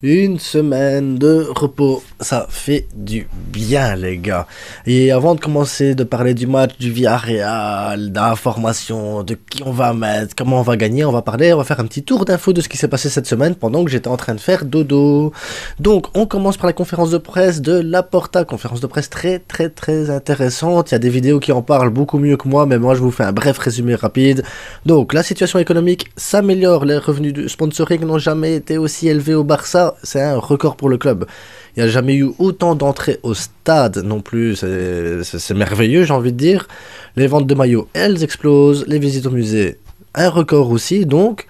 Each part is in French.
Une semaine de repos, ça fait du bien les gars. Et avant de commencer de parler du match du Villarreal, d'informations, de qui on va mettre, comment on va gagner, on va faire un petit tour d'infos de ce qui s'est passé cette semaine pendant que j'étais en train de faire dodo. Donc on commence par la conférence de presse de Laporta, conférence de presse très intéressante. Il y a des vidéos qui en parlent beaucoup mieux que moi, mais moi je vous fais un bref résumé rapide. Donc la situation économique s'améliore, les revenus du sponsoring n'ont jamais été aussi élevés au Barça. C'est un record pour le club. Il n'y a jamais eu autant d'entrées au stade non plus. C'est merveilleux, j'ai envie de dire. Les ventes de maillots, elles explosent. Les visites au musée, un record aussi. Donc,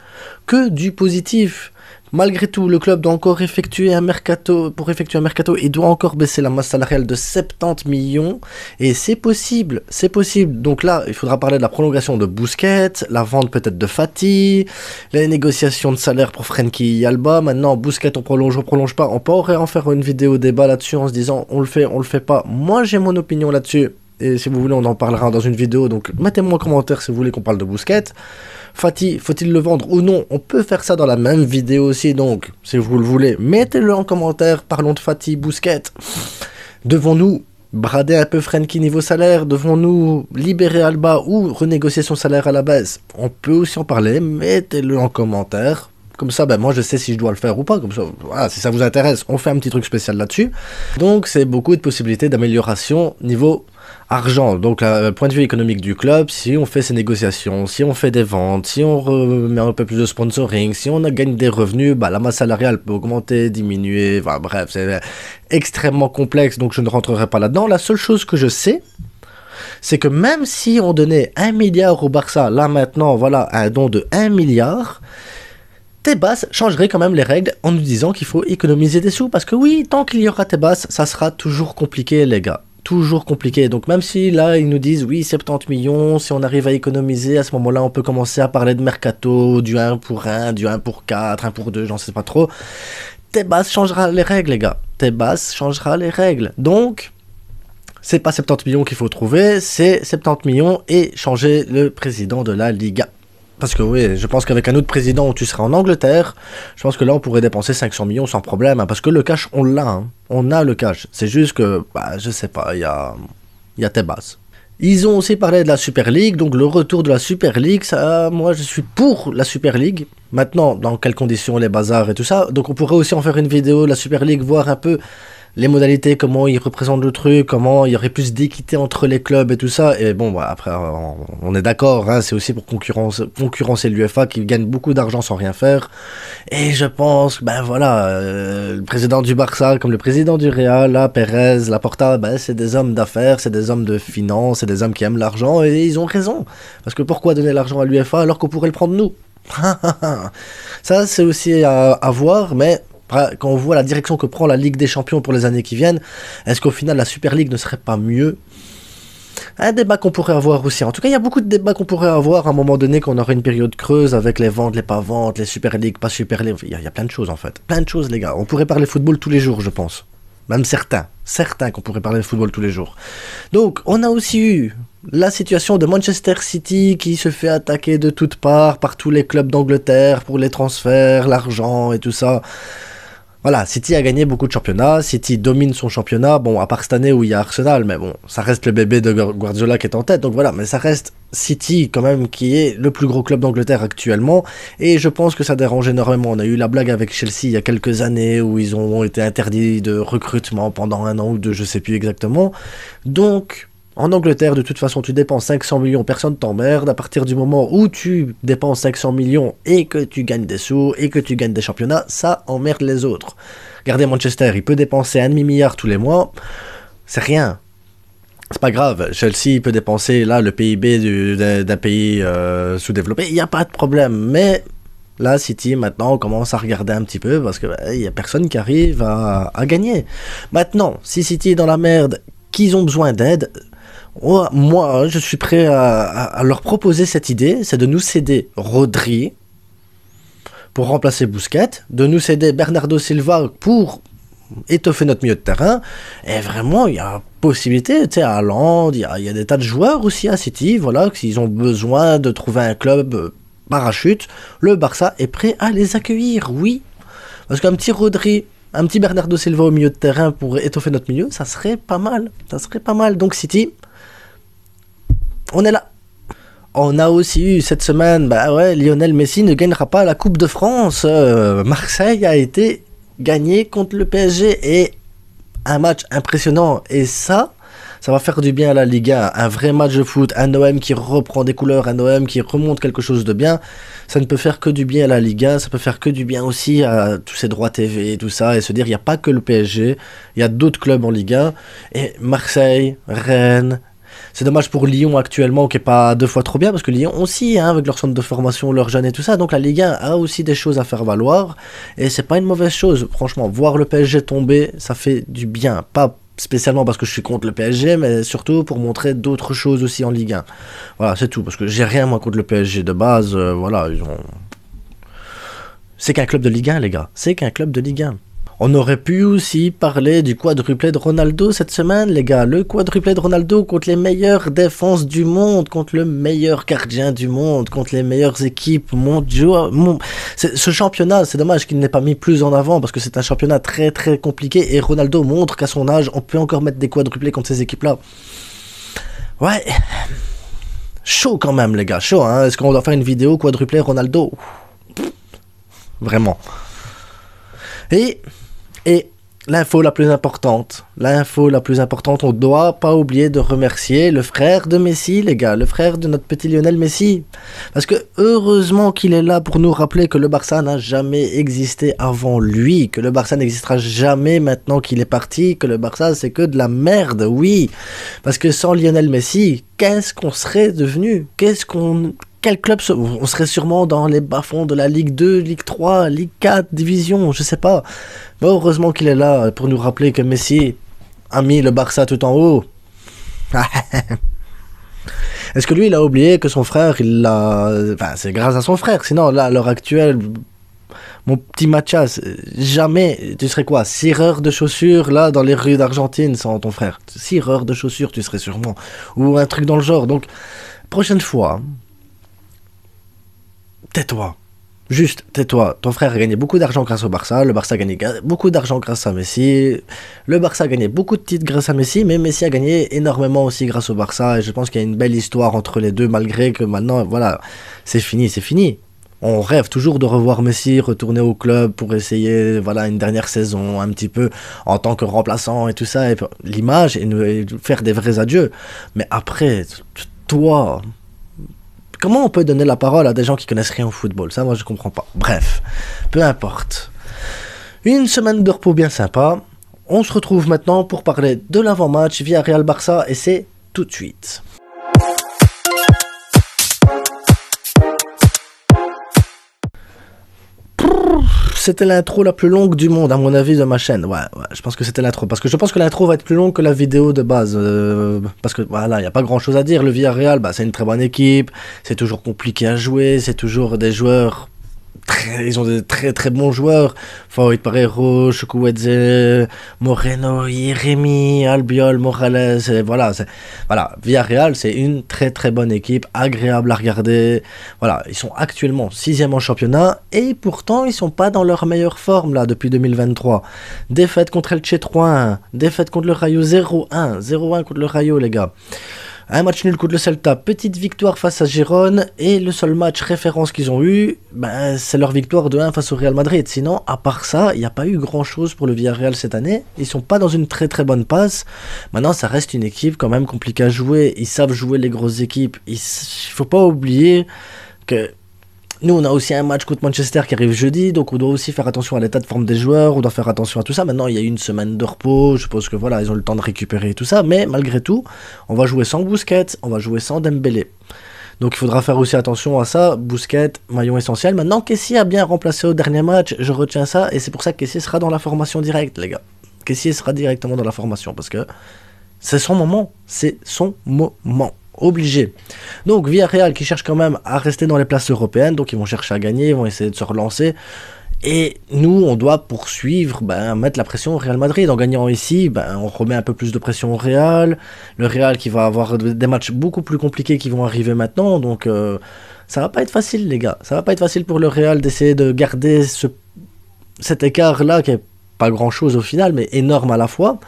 que du positif. Malgré tout, le club doit encore effectuer un mercato. Pour effectuer un mercato, il doit encore baisser la masse salariale de 70 millions. Et c'est possible, c'est possible. Donc là, il faudra parler de la prolongation de Busquets, la vente peut-être de Fati, les négociations de salaire pour Frenkie Alba. Maintenant, Busquets, on prolonge pas. On pourrait en faire une vidéo débat là-dessus en se disant on le fait pas. Moi, j'ai mon opinion là-dessus. Et si vous voulez, on en parlera dans une vidéo. Donc, mettez-moi en commentaire si vous voulez qu'on parle de Busquets. Fati, faut-il le vendre ou non? On peut faire ça dans la même vidéo aussi. Donc, si vous le voulez, mettez-le en commentaire. Parlons de Fati, Busquets. Devons-nous brader un peu Frenkie niveau salaire? Devons-nous libérer Alba ou renégocier son salaire à la baisse? On peut aussi en parler. Mettez-le en commentaire. Comme ça, moi je sais si je dois le faire ou pas. Comme ça, voilà, si ça vous intéresse, on fait un petit truc spécial là-dessus. Donc, c'est beaucoup de possibilités d'amélioration niveau argent. Donc, le point de vue économique du club, si on fait ces négociations, si on fait des ventes, si on remet un peu plus de sponsoring, si on gagne des revenus, la masse salariale peut augmenter, diminuer. Enfin, bref, c'est extrêmement complexe, donc je ne rentrerai pas là-dedans. La seule chose que je sais, c'est que même si on donnait 1 milliard au Barça, là maintenant, voilà, un don de 1 milliard, Tebas changerait quand même les règles en nous disant qu'il faut économiser des sous. Parce que oui, tant qu'il y aura Tebas, ça sera toujours compliqué les gars. Toujours compliqué. Donc même si là, ils nous disent oui, 70 millions, si on arrive à économiser, à ce moment-là, on peut commencer à parler de mercato, du 1 pour 1, du 1 pour 4, 1 pour 2, j'en sais pas trop. Tebas changera les règles les gars. Tebas changera les règles. Donc, c'est pas 70 millions qu'il faut trouver, c'est 70 millions et changer le président de la Liga. Parce que oui, je pense qu'avec un autre président où tu seras en Angleterre, je pense que là on pourrait dépenser 500 millions sans problème. Hein, parce que le cash, on l'a. Hein. On a le cash. C'est juste que, je sais pas, il y a Tebas. Ils ont aussi parlé de la Super League, donc le retour de la Super League, ça, moi je suis pour la Super League. Maintenant, dans quelles conditions, les bazars et tout ça. Donc on pourrait aussi en faire une vidéo de la Super League, voir un peu les modalités, comment ils représentent le truc, comment il y aurait plus d'équité entre les clubs et tout ça. Et bon, après, on est d'accord, hein, c'est aussi pour concurrencer l'UEFA qui gagne beaucoup d'argent sans rien faire. Et je pense, le président du Barça, comme le président du Real, là, Pérez, Laporta, c'est des hommes d'affaires, c'est des hommes de finance, c'est des hommes qui aiment l'argent, et ils ont raison. Parce que pourquoi donner l'argent à l'UEFA alors qu'on pourrait le prendre nous? Ça, c'est aussi à voir, mais quand on voit la direction que prend la Ligue des Champions pour les années qui viennent, est-ce qu'au final la Super League ne serait pas mieux? Un débat qu'on pourrait avoir aussi. En tout cas, il y a beaucoup de débats qu'on pourrait avoir à un moment donné, qu'on aurait une période creuse avec les ventes, les pas ventes, les Super League, pas Super League. Il y a plein de choses en fait. Plein de choses les gars. On pourrait parler football tous les jours, je pense. Même certains qu'on pourrait parler de football tous les jours. Donc, on a aussi eu la situation de Manchester City qui se fait attaquer de toutes parts par tous les clubs d'Angleterre pour les transferts, l'argent et tout ça. Voilà, City a gagné beaucoup de championnats, City domine son championnat, bon, à part cette année où il y a Arsenal, mais bon, ça reste le bébé de Guardiola qui est en tête, donc voilà, mais ça reste City quand même qui est le plus gros club d'Angleterre actuellement, et je pense que ça dérange énormément. On a eu la blague avec Chelsea il y a quelques années où ils ont été interdits de recrutement pendant 1 an ou 2, je sais plus exactement, donc en Angleterre, de toute façon, tu dépenses 500 millions, personne t'emmerde. À partir du moment où tu dépenses 500 millions et que tu gagnes des sous et que tu gagnes des championnats, ça emmerde les autres. Regardez Manchester, il peut dépenser 1,5 milliard tous les mois. C'est rien. C'est pas grave. Chelsea peut dépenser là le PIB d'un pays sous-développé. Il n'y a pas de problème. Mais là, City, maintenant, on commence à regarder un petit peu parce qu'il n'y a personne qui arrive à gagner. Maintenant, si City est dans la merde, qu'ils ont besoin d'aide, moi, je suis prêt à leur proposer cette idée, c'est de nous céder Rodri pour remplacer Busquets, de nous céder Bernardo Silva pour étoffer notre milieu de terrain, et vraiment, il y a possibilité, tu sais, à Haaland, il y a des tas de joueurs aussi à City, voilà, s'ils ont besoin de trouver un club parachute, le Barça est prêt à les accueillir, oui. Parce qu'un petit Rodri, un petit Bernardo Silva au milieu de terrain pour étoffer notre milieu, ça serait pas mal. Ça serait pas mal. Donc City, on est là. On a aussi eu cette semaine, bah ouais, Lionel Messi ne gagnera pas la Coupe de France. Marseille a été gagné contre le PSG et un match impressionnant. Et ça va faire du bien à la Ligue 1. Un vrai match de foot, un OM qui reprend des couleurs, un OM qui remonte quelque chose de bien. Ça ne peut faire que du bien à la Ligue 1, ça peut faire que du bien aussi à tous ces droits TV et tout ça. Et se dire, il n'y a pas que le PSG, il y a d'autres clubs en Ligue 1. Et Marseille, Rennes. C'est dommage pour Lyon actuellement qui est pas deux fois trop bien parce que Lyon aussi, hein, avec leur centre de formation, leurs jeunes et tout ça, donc la Ligue 1 a aussi des choses à faire valoir et c'est pas une mauvaise chose. Franchement, voir le PSG tomber, ça fait du bien. Pas spécialement parce que je suis contre le PSG, mais surtout pour montrer d'autres choses aussi en Ligue 1. Voilà, c'est tout parce que j'ai rien moi contre le PSG de base. Voilà, c'est qu'un club de Ligue 1 les gars, c'est qu'un club de Ligue 1. On aurait pu aussi parler du quadruplé de Ronaldo cette semaine, les gars. Le quadruplé de Ronaldo contre les meilleures défenses du monde, contre le meilleur gardien du monde, contre les meilleures équipes mondiales. Ce championnat, c'est dommage qu'il n'ait pas mis plus en avant parce que c'est un championnat très très compliqué et Ronaldo montre qu'à son âge, on peut encore mettre des quadruplés contre ces équipes-là. Ouais. Chaud quand même, les gars. Chaud, hein. Est-ce qu'on doit faire une vidéo quadruplé Ronaldo? Vraiment. Et l'info la plus importante, on doit pas oublier de remercier le frère de Messi, les gars, le frère de notre petit Lionel Messi. Parce que heureusement qu'il est là pour nous rappeler que le Barça n'a jamais existé avant lui, que le Barça n'existera jamais maintenant qu'il est parti, que le Barça c'est que de la merde, oui. Parce que sans Lionel Messi, qu'est-ce qu'on serait devenu? Quel club on serait sûrement dans les bas-fonds de la Ligue 2, Ligue 3, Ligue 4, Division, je sais pas. Bon, heureusement qu'il est là pour nous rappeler que Messi a mis le Barça tout en haut. Est-ce que lui, il a oublié que son frère, Enfin, c'est grâce à son frère. Sinon, là, à l'heure actuelle, mon petit Mathias, jamais, tu serais quoi, cireur de chaussures, là, dans les rues d'Argentine, sans ton frère. Cireur de chaussures, tu serais sûrement. Ou un truc dans le genre. Donc, prochaine fois... Tais-toi. Juste, tais-toi. Ton frère a gagné beaucoup d'argent grâce au Barça. Le Barça a gagné beaucoup d'argent grâce à Messi. Le Barça a gagné beaucoup de titres grâce à Messi. Mais Messi a gagné énormément aussi grâce au Barça. Et je pense qu'il y a une belle histoire entre les deux, malgré que maintenant, voilà, c'est fini, c'est fini. On rêve toujours de revoir Messi retourner au club pour essayer, voilà, une dernière saison, un petit peu en tant que remplaçant et tout ça. Et l'image et faire des vrais adieux. Mais après, toi... Comment on peut donner la parole à des gens qui connaissent rien au football? Ça, moi, je comprends pas. Bref, peu importe. Une semaine de repos bien sympa. On se retrouve maintenant pour parler de l'avant-match Villarreal-Barça et c'est tout de suite. C'était l'intro la plus longue du monde, à mon avis, de ma chaîne. Ouais, je pense que c'était l'intro. Parce que je pense que l'intro va être plus longue que la vidéo de base. Parce que, voilà, il n'y a pas grand-chose à dire. Le Villarreal, c'est une très bonne équipe. C'est toujours compliqué à jouer. C'est toujours des joueurs... Ils ont des très très bons joueurs. Fawait Parejo, Chukwueze, Moreno, Yeremi, Albiol, Morales. Voilà, Villarreal, c'est une très très bonne équipe, agréable à regarder. Voilà, ils sont actuellement 6e en championnat et pourtant ils sont pas dans leur meilleure forme là depuis 2023. Défaite contre Elche 3-1, défaite contre le Rayo 0-1, 0-1 contre le Rayo les gars. Un match nul contre le Celta, petite victoire face à Gérone, et le seul match référence qu'ils ont eu, c'est leur victoire de 1 face au Real Madrid. Sinon, à part ça, il n'y a pas eu grand chose pour le Villarreal cette année. Ils sont pas dans une très très bonne passe. Maintenant, ça reste une équipe quand même compliquée à jouer. Ils savent jouer les grosses équipes. Il faut pas oublier que nous, on a aussi un match contre Manchester qui arrive jeudi, donc on doit aussi faire attention à l'état de forme des joueurs, on doit faire attention à tout ça. Maintenant, il y a eu une semaine de repos, je suppose que voilà, ils ont le temps de récupérer tout ça, mais malgré tout, on va jouer sans Busquets, on va jouer sans Dembélé. Donc il faudra faire aussi attention à ça, Busquets, maillon essentiel. Maintenant, Kessie a bien remplacé au dernier match, je retiens ça, et c'est pour ça que Kessie sera dans la formation directe, les gars. Kessie sera directement dans la formation, parce que c'est son moment, obligé. Donc Villarreal qui cherche quand même à rester dans les places européennes, donc ils vont chercher à gagner, ils vont essayer de se relancer. Et nous, on doit poursuivre, mettre la pression au Real Madrid. En gagnant ici, on remet un peu plus de pression au Real. Le Real qui va avoir des matchs beaucoup plus compliqués qui vont arriver maintenant. Donc ça va pas être facile les gars. Ça va pas être facile pour le Real d'essayer de garder cet écart-là, qui est pas grand-chose au final, mais énorme à la fois,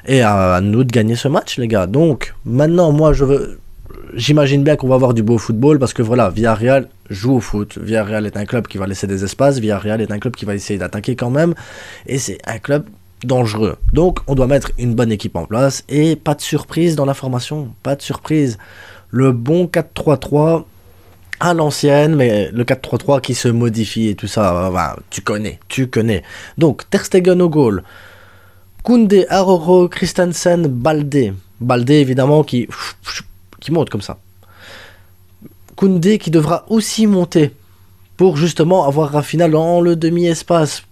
et à nous de gagner ce match, les gars. Donc, maintenant, moi, j'imagine bien qu'on va avoir du beau football, parce que voilà, Villarreal joue au foot. Villarreal est un club qui va laisser des espaces, Villarreal est un club qui va essayer d'attaquer quand même, et c'est un club dangereux. Donc, on doit mettre une bonne équipe en place, et pas de surprise dans la formation, pas de surprise. Le bon 4-3-3 à l'ancienne, mais le 4-3-3 qui se modifie et tout ça, bah, tu connais. Donc, Ter Stegen au goal, Koundé, Aroro, Christensen, Baldé. Baldé, évidemment, qui monte comme ça. Koundé qui devra aussi monter pour justement avoir Rafinha dans le demi-espace.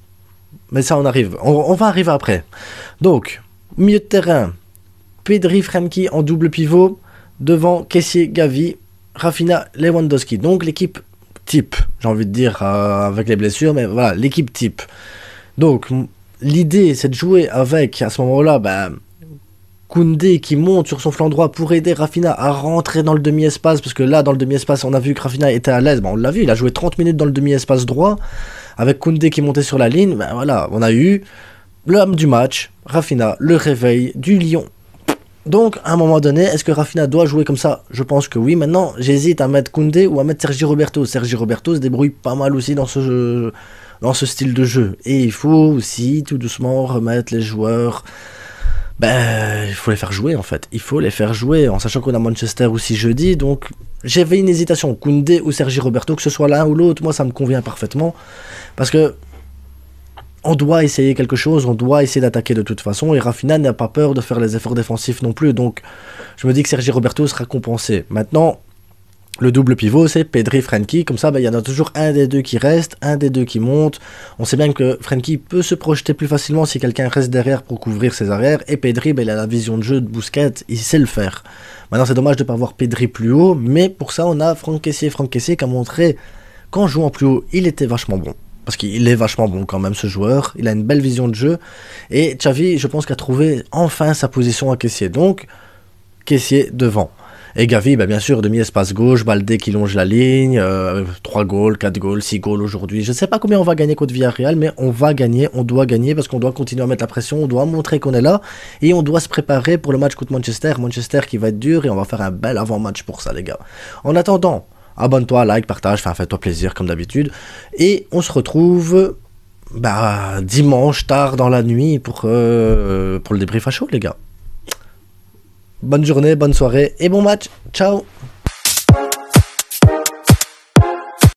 Mais ça, on arrive. On va arriver après. Donc, milieu de terrain, Pedri, Frenkie en double pivot. Devant, Kessié, Gavi, Rafinha, Lewandowski. Donc, l'équipe type, j'ai envie de dire, avec les blessures, mais voilà, l'équipe type. Donc, l'idée, c'est de jouer avec, à ce moment-là, Koundé qui monte sur son flanc droit pour aider Rafinha à rentrer dans le demi-espace, parce que là, dans le demi-espace, on a vu que Rafinha était à l'aise. On l'a vu, il a joué 30 minutes dans le demi-espace droit, avec Koundé qui montait sur la ligne. Voilà, on a eu l'homme du match, Rafinha, le réveil du lion. Donc, à un moment donné, est-ce que Rafinha doit jouer comme ça? Je pense que oui. Maintenant, j'hésite à mettre Koundé ou à mettre Sergi Roberto. Sergi Roberto se débrouille pas mal aussi dans ce style de jeu. Et il faut aussi, tout doucement, remettre les joueurs. Il faut les faire jouer, en fait. Il faut les faire jouer, en sachant qu'on a Manchester aussi jeudi. Donc, j'avais une hésitation. Koundé ou Sergi Roberto, que ce soit l'un ou l'autre, moi, ça me convient parfaitement. Parce que on doit essayer quelque chose, on doit essayer d'attaquer de toute façon, et Rafinha n'a pas peur de faire les efforts défensifs non plus, donc je me dis que Sergi Roberto sera compensé. Maintenant, le double pivot, c'est Pedri, Frenkie, comme ça, il y en a toujours un des deux qui reste, un des deux qui monte. On sait bien que Frenkie peut se projeter plus facilement si quelqu'un reste derrière pour couvrir ses arrières, et Pedri, il a la vision de jeu de Busquets, il sait le faire. Maintenant, c'est dommage de ne pas voir Pedri plus haut, mais pour ça, on a Franck Kessié qui a montré qu'en jouant plus haut, il était vachement bon. Parce qu'il est vachement bon quand même, ce joueur. Il a une belle vision de jeu. Et Xavi, je pense, qu'il a trouvé enfin sa position à Kessié. Donc, Kessié devant. Et Gavi, bien sûr, demi-espace gauche, Baldé qui longe la ligne, 3 goals, 4 goals, 6 goals aujourd'hui. Je ne sais pas combien on va gagner contre Villarreal, mais on va gagner, on doit gagner parce qu'on doit continuer à mettre la pression, on doit montrer qu'on est là et on doit se préparer pour le match contre Manchester. Manchester qui va être dur et on va faire un bel avant-match pour ça, les gars. En attendant, abonne-toi, like, partage, fais-toi plaisir comme d'habitude. Et on se retrouve dimanche tard dans la nuit pour le débrief à chaud, les gars. Bonne journée, bonne soirée et bon match. Ciao.